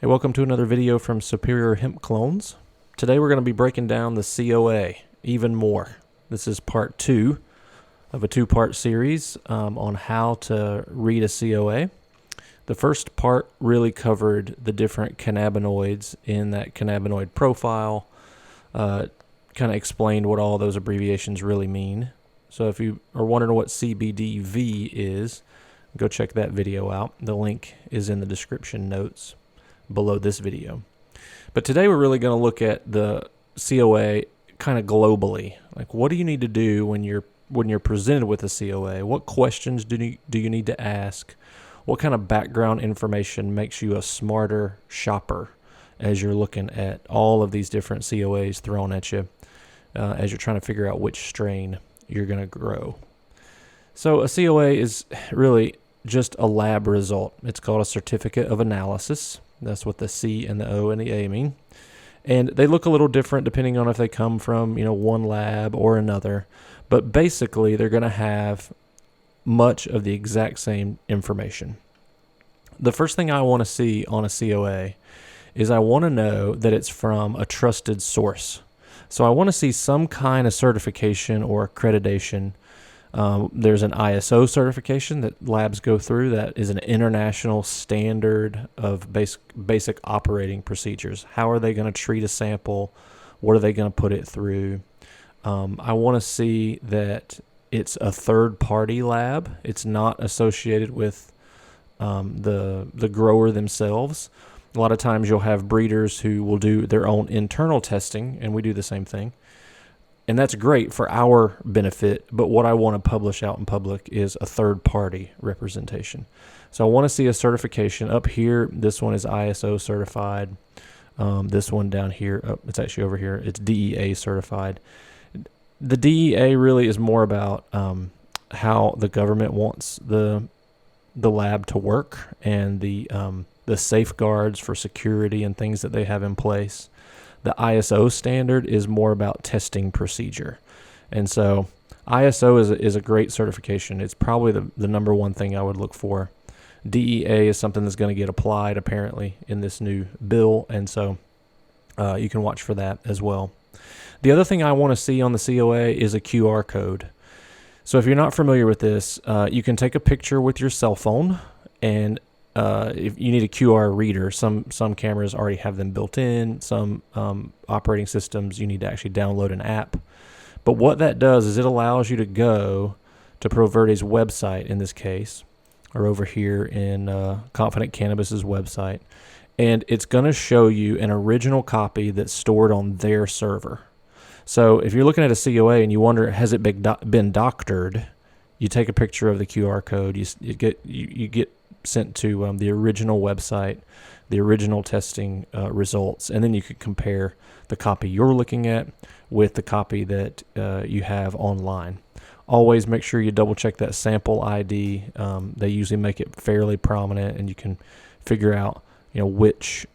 Hey, welcome to another video from Superior Hemp Clones. Today we're going to be breaking down the COA even more. This is part 2 of a 2-part series on how to read a COA. The first part really covered the different cannabinoids in that cannabinoid profile, kind of explained what all those abbreviations really mean. So if you are wondering what CBDV is, go check that video out. The link is in the description notes below this video. But today we're really going to look at the COA kind of globally. Like, what do you need to do when you're presented with a COA? What questions do you need to ask? What kind of background information makes you a smarter shopper as you're looking at all of these different COAs thrown at you as you're trying to figure out which strain you're going to grow? So a COA is really just a lab result. It's called a certificate of analysis. That's what the C and the O and the A mean. And they look a little different depending on if they come from, one lab or another. But basically, they're going to have much of the exact same information. The first thing I want to see on a COA is I want to know that it's from a trusted source. So I want to see some kind of certification or accreditation. There's an ISO certification that labs go through that is an international standard of basic operating procedures. How are they going to treat a sample? What are they going to put it through? I want to see that it's a third-party lab. It's not associated with the grower themselves. A lot of times you'll have breeders who will do their own internal testing, and we do the same thing. And that's great for our benefit, but what I want to publish out in public is a third-party representation. So I want to see a certification. Up here, this one is ISO certified. This one down here, it's actually over here, it's DEA certified. The DEA really is more about how the government wants the lab to work and the safeguards for security and things that they have in place. The ISO standard is more about testing procedure. And so ISO is a great certification. It's probably the number one thing I would look for. DEA is something that's going to get applied apparently in this new bill. And so you can watch for that as well. The other thing I want to see on the COA is a QR code. So if you're not familiar with this, you can take a picture with your cell phone, and if you need a QR reader, some cameras already have them built in. Some operating systems, you need to actually download an app. But what that does is it allows you to go to Proverti's website in this case, or over here in Confident Cannabis's website, and it's going to show you an original copy that's stored on their server. So if you're looking at a COA and you wonder, has it been doctored, you take a picture of the QR code, you get sent to the original website, the original testing results, and then you could compare the copy you're looking at with the copy that you have online. Always make sure you double check that sample ID. They usually make it fairly prominent, and you can figure out which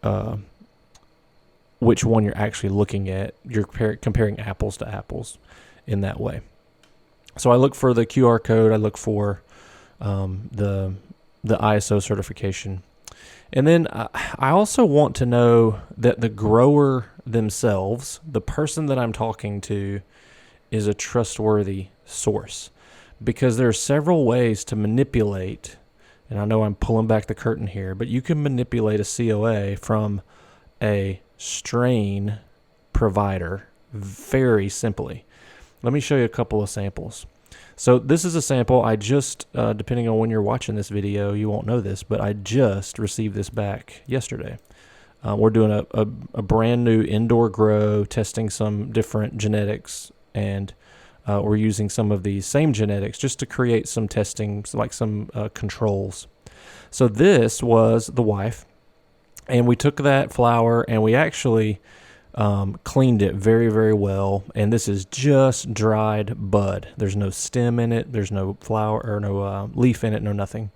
one you're actually looking at. You're comparing apples to apples in that way. So I look for the QR code. I look for the ISO certification. And then I also want to know that the grower themselves, the person that I'm talking to, is a trustworthy source. Because there are several ways to manipulate, and I know I'm pulling back the curtain here, but you can manipulate a COA from a strain provider very simply. Let me show you a couple of samples. So this is a sample I just, depending on when you're watching this video, you won't know this, but I just received this back yesterday. We're doing a brand new indoor grow, testing some different genetics, and we're using some of these same genetics just to create some testing, like some controls. So this was the wife, and we took that flower and we actually cleaned it very, very well. And this is just dried bud. There's no stem in it. There's no flower or no leaf in it, no nothing.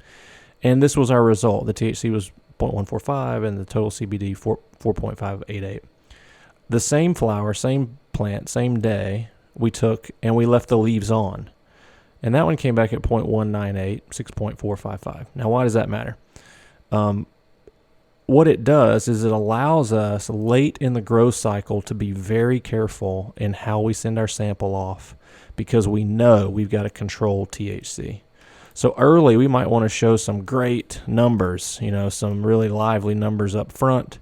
And this was our result. The THC was 0.145 and the total CBD 4.588. The same flower, same plant, same day we took, and we left the leaves on. And that one came back at 0.198, 6.455. Now, why does that matter? what it does is it allows us late in the growth cycle to be very careful in how we send our sample off, because we know we've got to control THC. So early, we might want to show some great numbers, some really lively numbers up front,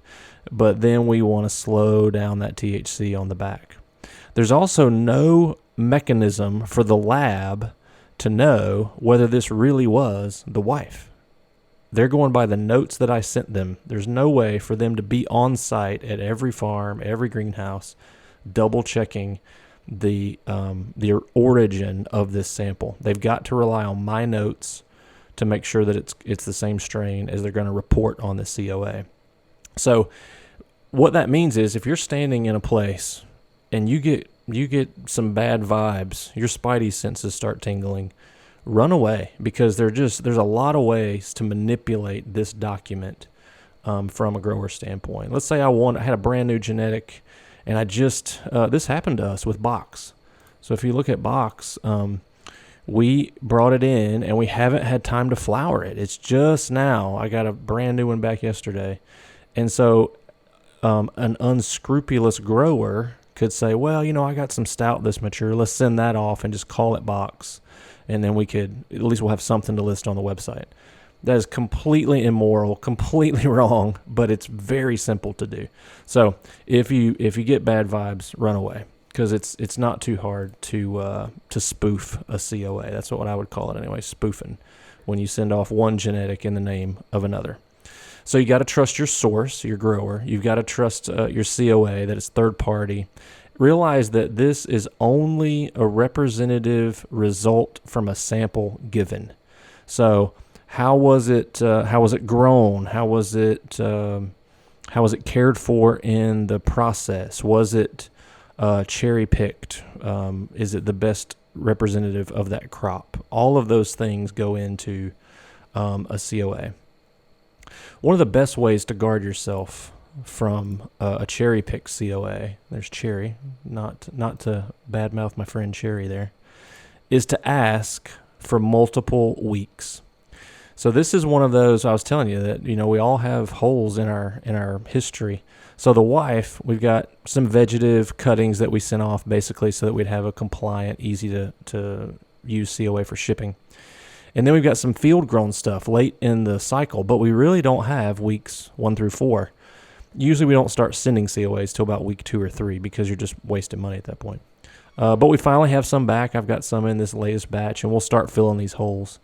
but then we want to slow down that THC on the back. There's also no mechanism for the lab to know whether this really was the wife. They're going by the notes that I sent them. There's no way for them to be on site at every farm, every greenhouse, double checking the origin of this sample. They've got to rely on my notes to make sure that it's the same strain as they're going to report on the COA. So what that means is, if you're standing in a place and you get some bad vibes, your spidey senses start tingling, run away, because there's a lot of ways to manipulate this document from a grower standpoint. Let's say I had a brand new genetic, and I just this happened to us with Box. So if you look at Box, we brought it in and we haven't had time to flower it. It's just now. I got a brand new one back yesterday, and so an unscrupulous grower could say, well, I got some stout this mature. Let's send that off and just call it Box. And then we'll have something to list on the website. That is completely immoral, completely wrong, but it's very simple to do. So if you get bad vibes, run away, because it's not too hard to spoof a COA. That's what I would call it anyway, spoofing, when you send off one genetic in the name of another. So you got to trust your source, your grower. You've got to trust your COA, that it's third party. Realize that this is only a representative result from a sample given. So how was it grown? How was it cared for in the process? Was it cherry picked? Is it the best representative of that crop? All of those things go into a COA. One of the best ways to guard yourself from a cherry pick COA, there's cherry, not to badmouth my friend Cherry there, is to ask for multiple weeks. So this is one of those, I was telling you that, we all have holes in our history. So the wife, we've got some vegetative cuttings that we sent off basically so that we'd have a compliant, easy to use COA for shipping. And then we've got some field grown stuff late in the cycle, but we really don't have weeks 1 through 4. Usually we don't start sending COAs till about week 2 or 3, because you're just wasting money at that point. But we finally have some back. I've got some in this latest batch, and we'll start filling these holes.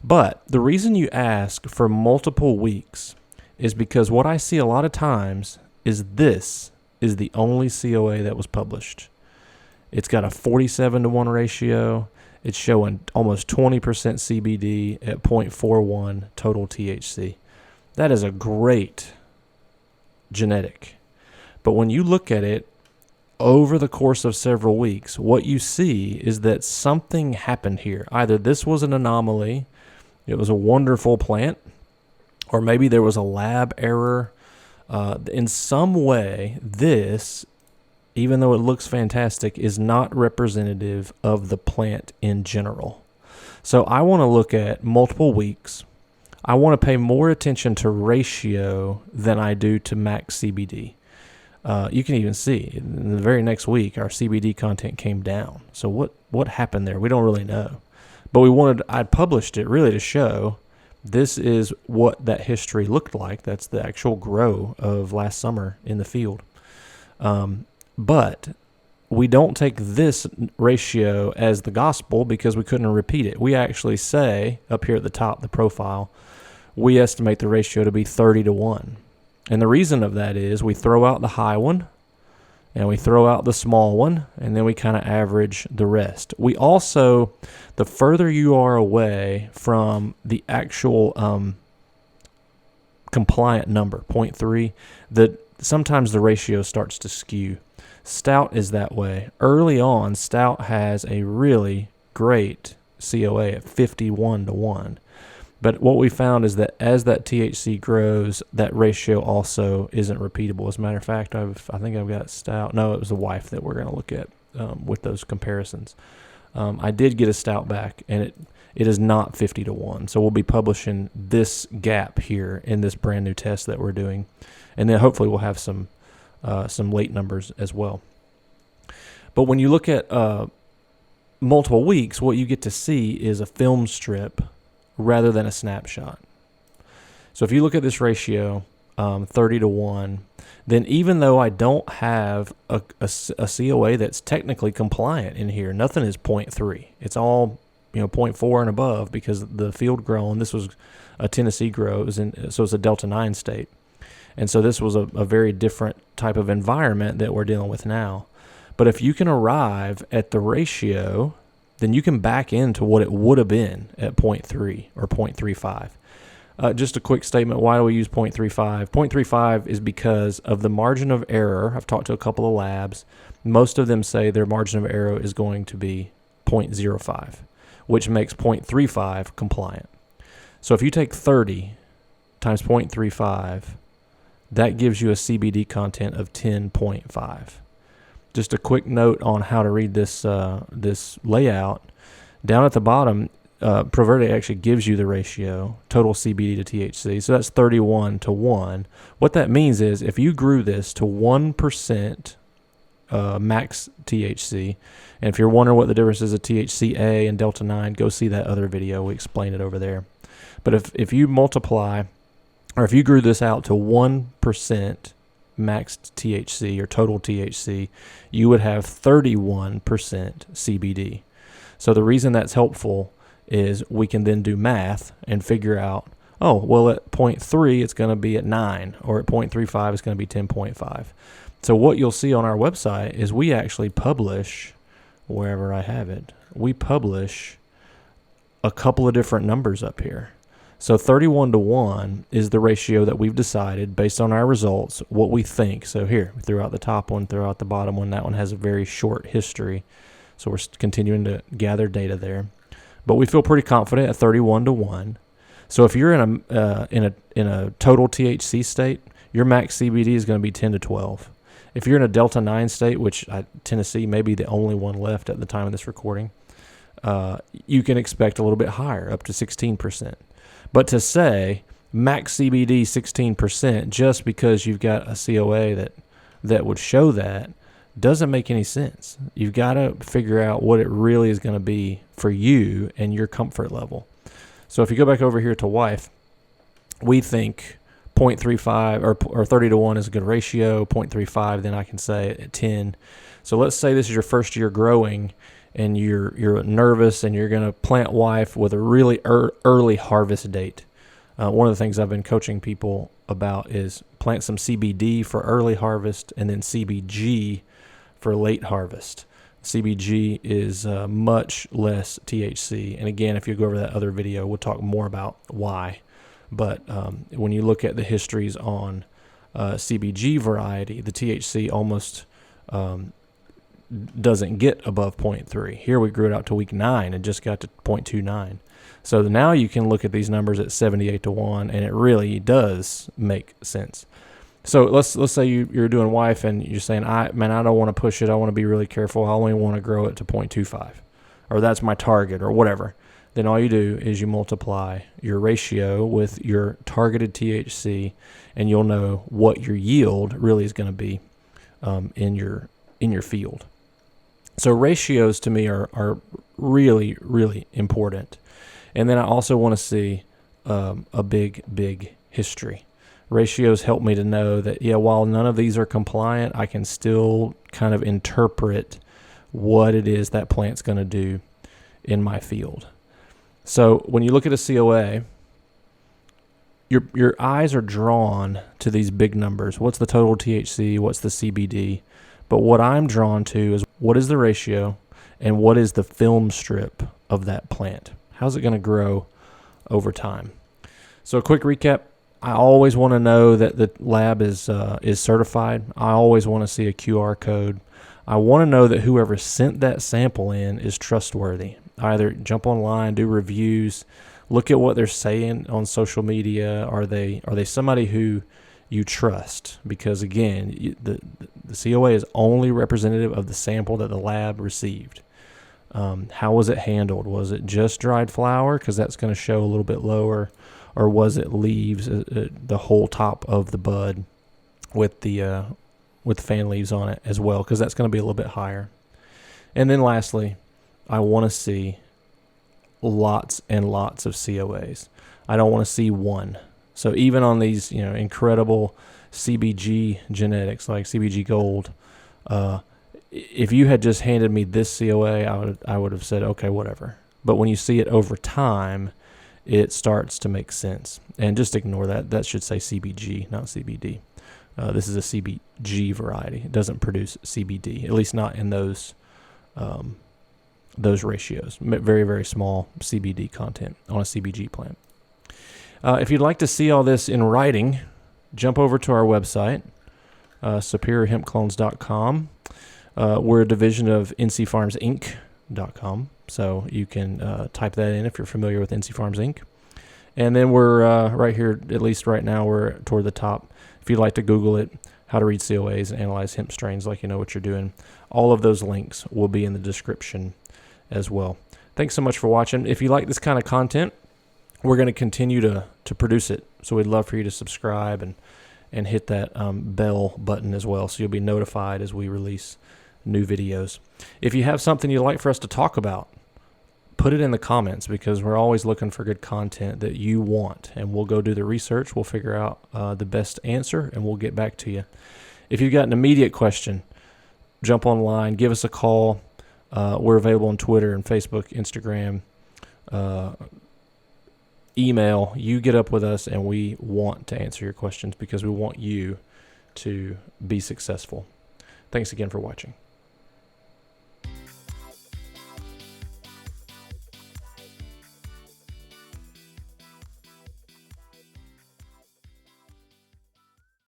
But the reason you ask for multiple weeks is because what I see a lot of times is this is the only COA that was published. It's got a 47-to-1 ratio. It's showing almost 20% CBD at 0.41 total THC. That is a great genetic. But when you look at it over the course of several weeks, what you see is that something happened here. Either this was an anomaly, it was a wonderful plant, or maybe there was a lab error. In some way, this, even though it looks fantastic, is not representative of the plant in general. So I want to look at multiple weeks. I want to pay more attention to ratio than I do to max CBD. You can even see in the very next week, our CBD content came down. So what happened there? We don't really know. But I published it really to show this is what that history looked like. That's the actual grow of last summer in the field. But we don't take this ratio as the gospel because we couldn't repeat it. We actually say up here at the top, the profile, we estimate the ratio to be 30-to-1. And the reason of that is we throw out the high one and we throw out the small one, and then we kind of average the rest. We also, the further you are away from the actual compliant number, 0.3, sometimes the ratio starts to skew. Stout is that way. Early on, Stout has a really great COA at 51-to-1. But what we found is that as that THC grows, that ratio also isn't repeatable. As a matter of fact, I think I've got Stout. No, it was the wife that we're going to look at with those comparisons. I did get a Stout back, and it is not 50 to 1. So we'll be publishing this gap here in this brand new test that we're doing. And then hopefully we'll have some late numbers as well. But when you look at multiple weeks, what you get to see is a film strip rather than a snapshot. So if you look at this ratio, 30 to 1, then even though I don't have a COA that's technically compliant in here, nothing is 0.3. It's all 0.4 and above, because the field grown, this was a Tennessee grow, so it's a Delta 9 state. And so this was a very different type of environment that we're dealing with now. But if you can arrive at the ratio, then you can back into what it would have been at 0.3 or 0.35. Just a quick statement, why do we use 0.35? 0.35 is because of the margin of error. I've talked to a couple of labs. Most of them say their margin of error is going to be 0.05, which makes 0.35 compliant. So if you take 30 times 0.35, that gives you a CBD content of 10.5. Just a quick note on how to read this layout. Down at the bottom, ProVerde actually gives you the ratio, total CBD to THC. So that's 31 to 1. What that means is if you grew this to 1% max THC, and if you're wondering what the difference is of THCA and Delta 9, go see that other video. We explain it over there. But if you multiply, or if you grew this out to 1% max THC or total THC, you would have 31% CBD. So the reason that's helpful is we can then do math and figure out, oh, well, at 0.3, it's going to be at 9, or at 0.35, it's going to be 10.5. So what you'll see on our website is we actually publish, wherever I have it, we publish a couple of different numbers up here. So 31 to 1 is the ratio that we've decided based on our results, what we think. So here, throughout the top one, throughout the bottom one, that one has a very short history. So we're continuing to gather data there. But we feel pretty confident at 31 to 1. So if you're in a total THC state, your max CBD is going to be 10 to 12. If you're in a Delta 9 state, which Tennessee may be the only one left at the time of this recording, you can expect a little bit higher, up to 16%. But to say max CBD 16% just because you've got a COA that would show that doesn't make any sense. You've got to figure out what it really is going to be for you and your comfort level. So if you go back over here to wife, we think 0.35 or 30 to 1 is a good ratio. 0.35, then I can say at 10. So let's say this is your first year growing, and you're nervous, and you're going to plant wife with a really early harvest date. One of the things I've been coaching people about is plant some CBD for early harvest and then CBG for late harvest. CBG is much less THC. And again, if you go over that other video, we'll talk more about why. But when you look at the histories on CBG variety, the THC almost doesn't get above 0.3. Here we grew it out to week 9 and just got to 0.29. So now you can look at these numbers at 78 to 1, and it really does make sense. So let's say you're doing wife and you're saying, I don't want to push it. I want to be really careful. I only want to grow it to 0.25, or that's my target, or whatever. Then all you do is you multiply your ratio with your targeted THC, and you'll know what your yield really is going to be in your field. So ratios to me are really, really important. And then I also want to see a big history. Ratios help me to know that, while none of these are compliant, I can still kind of interpret what it is that plant's going to do in my field. So when you look at a COA, your eyes are drawn to these big numbers. What's the total THC? What's the CBD? But what I'm drawn to is what is the ratio and what is the film strip of that plant? How's it going to grow over time? So a quick recap. I always want to know that the lab is certified. I always want to see a QR code. I want to know that whoever sent that sample in is trustworthy. Either jump online, do reviews, look at what they're saying on social media. Are they somebody who you trust? Because again, the COA is only representative of the sample that the lab received. How was it handled? Was it just dried flower? Because that's going to show a little bit lower. Or was it leaves, the whole top of the bud with the fan leaves on it as well? Because that's going to be a little bit higher. And then lastly, I want to see lots and lots of COAs. I don't want to see one. So even on these, incredible CBG genetics like CBG Gold, if you had just handed me this COA, I would have said, okay, whatever. But when you see it over time, it starts to make sense. And just ignore that. That should say CBG, not CBD. This is a CBG variety. It doesn't produce CBD, at least not in those ratios. Very, very small CBD content on a CBG plant. If you'd like to see all this in writing, jump over to our website, superiorhempclones.com. We're a division of ncfarmsinc.com, so you can type that in if you're familiar with NC Farms Inc. And then we're right here, at least right now, we're toward the top. If you'd like to Google it, how to read COAs and analyze hemp strains like you know what you're doing, all of those links will be in the description as well. Thanks so much for watching. If you like this kind of content, we're going to continue to produce it. So we'd love for you to subscribe and hit that bell button as well, so you'll be notified as we release new videos. If you have something you'd like for us to talk about, put it in the comments, because we're always looking for good content that you want, and we'll go do the research. We'll figure out the best answer, and we'll get back to you. If you've got an immediate question, jump online, give us a call. We're available on Twitter and Facebook, Instagram, email. You get up with us, and we want to answer your questions because we want you to be successful. Thanks again for watching.